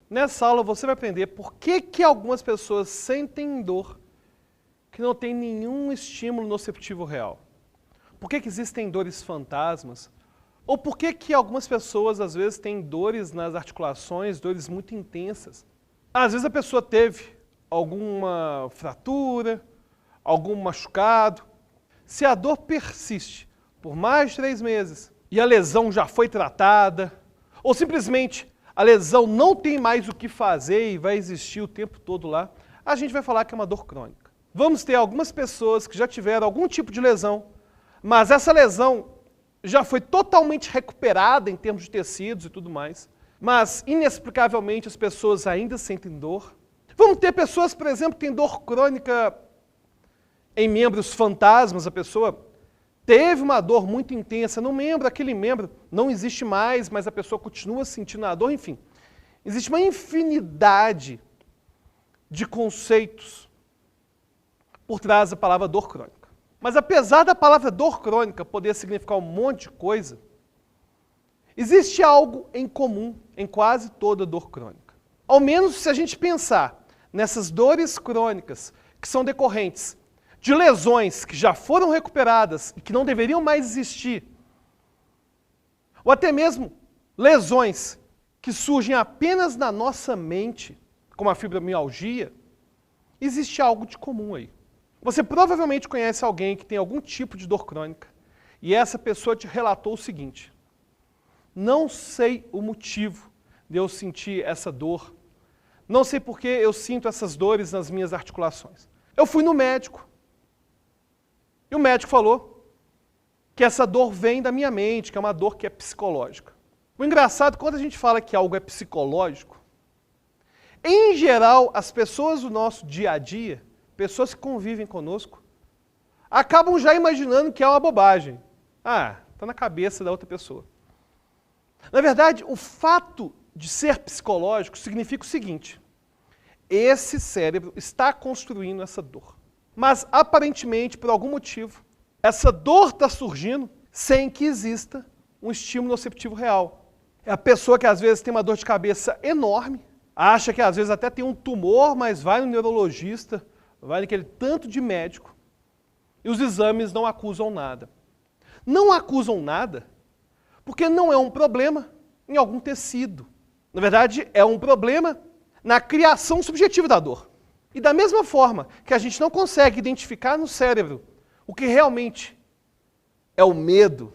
Nessa aula você vai aprender por que algumas pessoas sentem dor que não tem nenhum estímulo nociceptivo real. Por que existem dores fantasmas? Ou por que algumas pessoas às vezes têm dores nas articulações, dores muito intensas? Às vezes a pessoa teve alguma fratura, algum machucado. Se a dor persiste por mais de 3 meses e a lesão já foi tratada, ou simplesmente a lesão não tem mais o que fazer e vai existir o tempo todo lá, a gente vai falar que é uma dor crônica. Vamos ter algumas pessoas que já tiveram algum tipo de lesão, mas essa lesão já foi totalmente recuperada em termos de tecidos e tudo mais, mas inexplicavelmente as pessoas ainda sentem dor. Vamos ter pessoas, por exemplo, que têm dor crônica em membros fantasmas, a pessoa teve uma dor muito intensa no membro, aquele membro não existe mais, mas a pessoa continua sentindo a dor, enfim. Existe uma infinidade de conceitos por trás da palavra dor crônica. Mas apesar da palavra dor crônica poder significar um monte de coisa, existe algo em comum em quase toda dor crônica. Ao menos se a gente pensar nessas dores crônicas que são decorrentes de lesões que já foram recuperadas e que não deveriam mais existir, ou até mesmo lesões que surgem apenas na nossa mente, como a fibromialgia, existe algo de comum aí. Você provavelmente conhece alguém que tem algum tipo de dor crônica e essa pessoa te relatou o seguinte: não sei o motivo de eu sentir essa dor, não sei por que eu sinto essas dores nas minhas articulações. Eu fui no médico, e o médico falou que essa dor vem da minha mente, que é uma dor que é psicológica. O engraçado, quando a gente fala que algo é psicológico, em geral, as pessoas do nosso dia a dia, pessoas que convivem conosco, acabam já imaginando que é uma bobagem. Ah, está na cabeça da outra pessoa. Na verdade, o fato de ser psicológico significa o seguinte: esse cérebro está construindo essa dor. Mas, aparentemente, por algum motivo, essa dor está surgindo sem que exista um estímulo nociceptivo real. É a pessoa que às vezes tem uma dor de cabeça enorme, acha que às vezes até tem um tumor, mas vai no neurologista, vai naquele tanto de médico, e os exames não acusam nada. Não acusam nada porque não é um problema em algum tecido. Na verdade, é um problema na criação subjetiva da dor. E da mesma forma que a gente não consegue identificar no cérebro o que realmente é o medo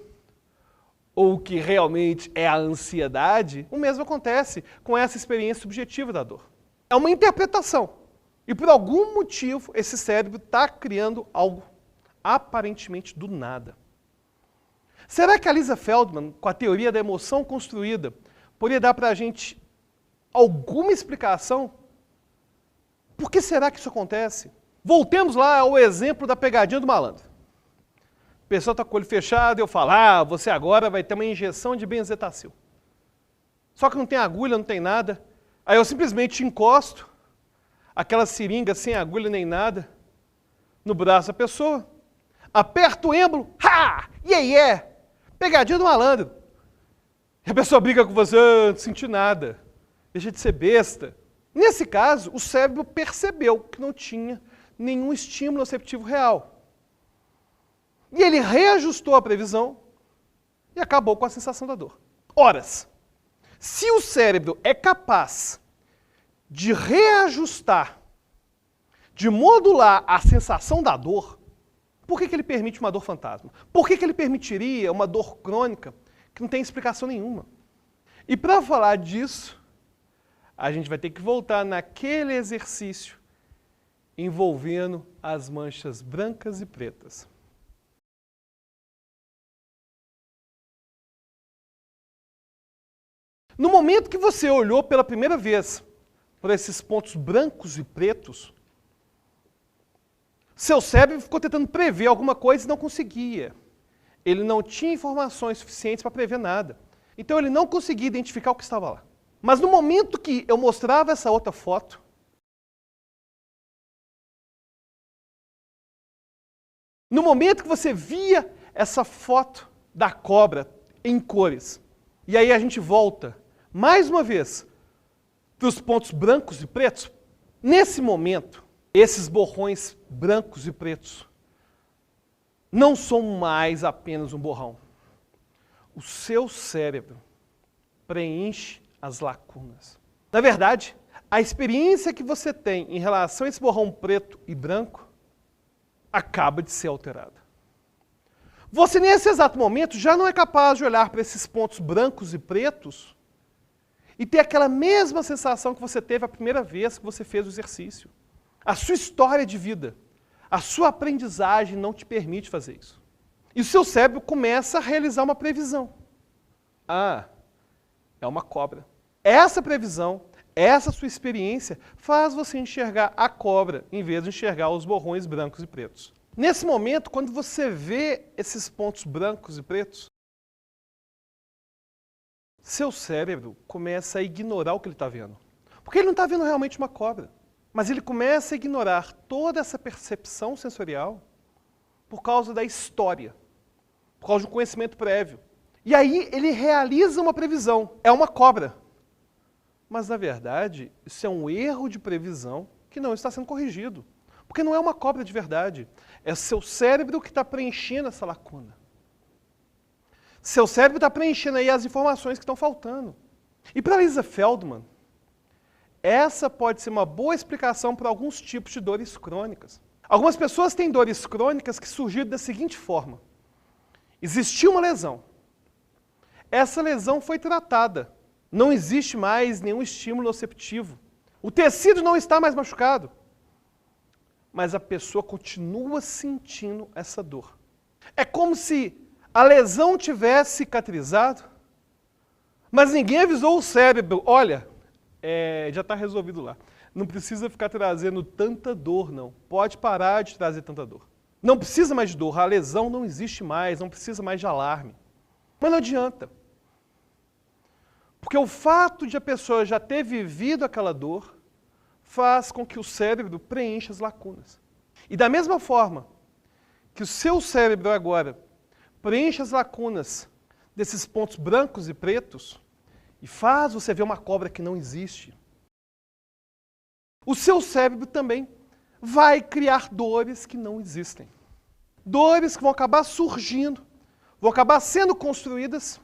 ou o que realmente é a ansiedade, o mesmo acontece com essa experiência subjetiva da dor. É uma interpretação. E por algum motivo esse cérebro está criando algo aparentemente do nada. Será que a Lisa Feldman, com a teoria da emoção construída, poderia dar para a gente alguma explicação? Por que será que isso acontece? Voltemos lá ao exemplo da pegadinha do malandro. A pessoa está com o olho fechado e eu falo: você agora vai ter uma injeção de benzetacil. Só que não tem agulha, não tem nada. Aí eu simplesmente encosto aquela seringa sem agulha nem nada no braço da pessoa, aperto o êmbolo, pegadinha do malandro. E a pessoa briga com você: não senti nada, deixa de ser besta. Nesse caso, o cérebro percebeu que não tinha nenhum estímulo nociceptivo real. E ele reajustou a previsão e acabou com a sensação da dor. Ora, se o cérebro é capaz de reajustar, de modular a sensação da dor, por que ele permite uma dor fantasma? Por que ele permitiria uma dor crônica que não tem explicação nenhuma? E para falar disso, a gente vai ter que voltar naquele exercício envolvendo as manchas brancas e pretas. No momento que você olhou pela primeira vez para esses pontos brancos e pretos, seu cérebro ficou tentando prever alguma coisa e não conseguia. Ele não tinha informações suficientes para prever nada. Então ele não conseguia identificar o que estava lá. Mas no momento que eu mostrava essa outra foto, no momento que você via essa foto da cobra em cores. E aí a gente volta, mais uma vez, para os pontos brancos e pretos. Nesse momento, esses borrões brancos e pretos não são mais apenas um borrão. O seu cérebro preenche as lacunas. Na verdade, a experiência que você tem em relação a esse borrão preto e branco acaba de ser alterada. Você, nesse exato momento, já não é capaz de olhar para esses pontos brancos e pretos e ter aquela mesma sensação que você teve a primeira vez que você fez o exercício. A sua história de vida, a sua aprendizagem não te permite fazer isso. E o seu cérebro começa a realizar uma previsão. Ah, é uma cobra. Essa previsão, essa sua experiência, faz você enxergar a cobra em vez de enxergar os borrões brancos e pretos. Nesse momento, quando você vê esses pontos brancos e pretos, seu cérebro começa a ignorar o que ele está vendo. Porque ele não está vendo realmente uma cobra. Mas ele começa a ignorar toda essa percepção sensorial por causa da história, por causa do conhecimento prévio. E aí ele realiza uma previsão. É uma cobra. Mas, na verdade, isso é um erro de previsão que não está sendo corrigido. Porque não é uma cobra de verdade. É seu cérebro que está preenchendo essa lacuna. Seu cérebro está preenchendo aí as informações que estão faltando. E para Lisa Feldman, essa pode ser uma boa explicação para alguns tipos de dores crônicas. Algumas pessoas têm dores crônicas que surgiram da seguinte forma. Existiu uma lesão. Essa lesão foi tratada. Não existe mais nenhum estímulo nociceptivo. O tecido não está mais machucado. Mas a pessoa continua sentindo essa dor. É como se a lesão tivesse cicatrizado, mas ninguém avisou o cérebro, olha, já está resolvido lá. Não precisa ficar trazendo tanta dor, não. Pode parar de trazer tanta dor. Não precisa mais de dor, a lesão não existe mais, não precisa mais de alarme. Mas não adianta. Porque o fato de a pessoa já ter vivido aquela dor faz com que o cérebro preencha as lacunas. E da mesma forma que o seu cérebro agora preenche as lacunas desses pontos brancos e pretos e faz você ver uma cobra que não existe, o seu cérebro também vai criar dores que não existem. Dores que vão acabar surgindo, vão acabar sendo construídas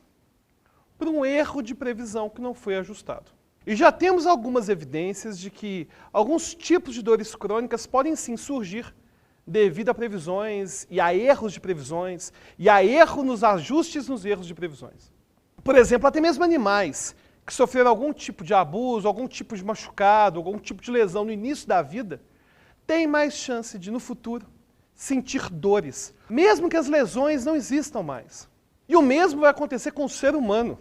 por um erro de previsão que não foi ajustado. E já temos algumas evidências de que alguns tipos de dores crônicas podem sim surgir devido a previsões e a erros de previsões e a erro nos ajustes nos erros de previsões. Por exemplo, até mesmo animais que sofreram algum tipo de abuso, algum tipo de machucado, algum tipo de lesão no início da vida, têm mais chance de, no futuro, sentir dores, mesmo que as lesões não existam mais. E o mesmo vai acontecer com o ser humano.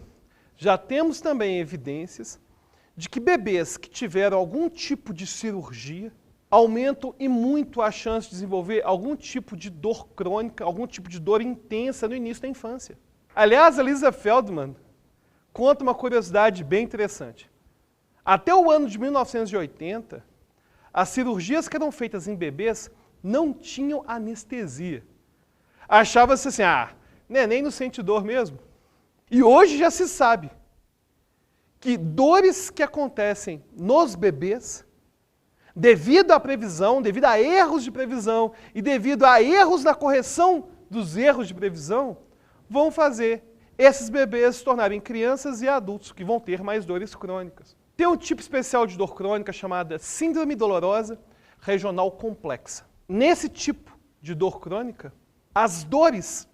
Já temos também evidências de que bebês que tiveram algum tipo de cirurgia aumentam e muito a chance de desenvolver algum tipo de dor crônica, algum tipo de dor intensa no início da infância. Aliás, a Lisa Feldman conta uma curiosidade bem interessante. Até o ano de 1980, as cirurgias que eram feitas em bebês não tinham anestesia. Achava-se assim, neném não sente dor mesmo. E hoje já se sabe que dores que acontecem nos bebês, devido à previsão, devido a erros de previsão e devido a erros na correção dos erros de previsão, vão fazer esses bebês se tornarem crianças e adultos que vão ter mais dores crônicas. Tem um tipo especial de dor crônica chamada síndrome dolorosa regional complexa. Nesse tipo de dor crônica, as dores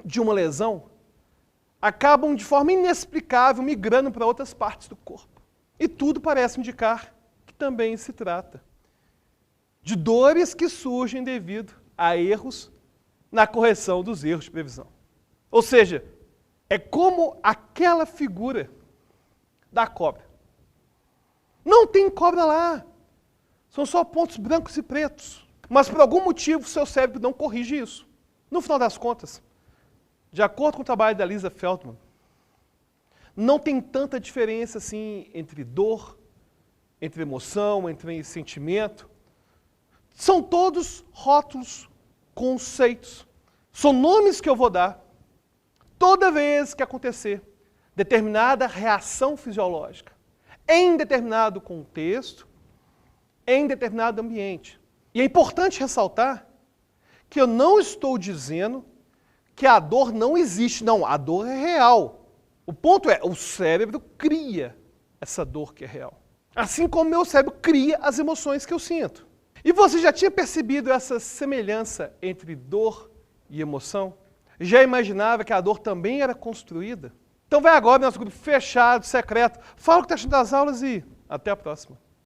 de uma lesão acabam de forma inexplicável migrando para outras partes do corpo. E tudo parece indicar que também se trata de dores que surgem devido a erros na correção dos erros de previsão. Ou seja, é como aquela figura da cobra. Não tem cobra lá. São só pontos brancos e pretos. Mas por algum motivo seu cérebro não corrige isso. No final das contas, de acordo com o trabalho da Lisa Feldman, não tem tanta diferença assim entre dor, entre emoção, entre sentimento. São todos rótulos, conceitos. São nomes que eu vou dar toda vez que acontecer determinada reação fisiológica, em determinado contexto, em determinado ambiente. E é importante ressaltar que eu não estou dizendo que a dor não existe. Não, a dor é real. O ponto é, o cérebro cria essa dor que é real. Assim como meu cérebro cria as emoções que eu sinto. E você já tinha percebido essa semelhança entre dor e emoção? Já imaginava que a dor também era construída? Então vai agora no nosso grupo fechado, secreto. Fala o que está achando das aulas e até a próxima.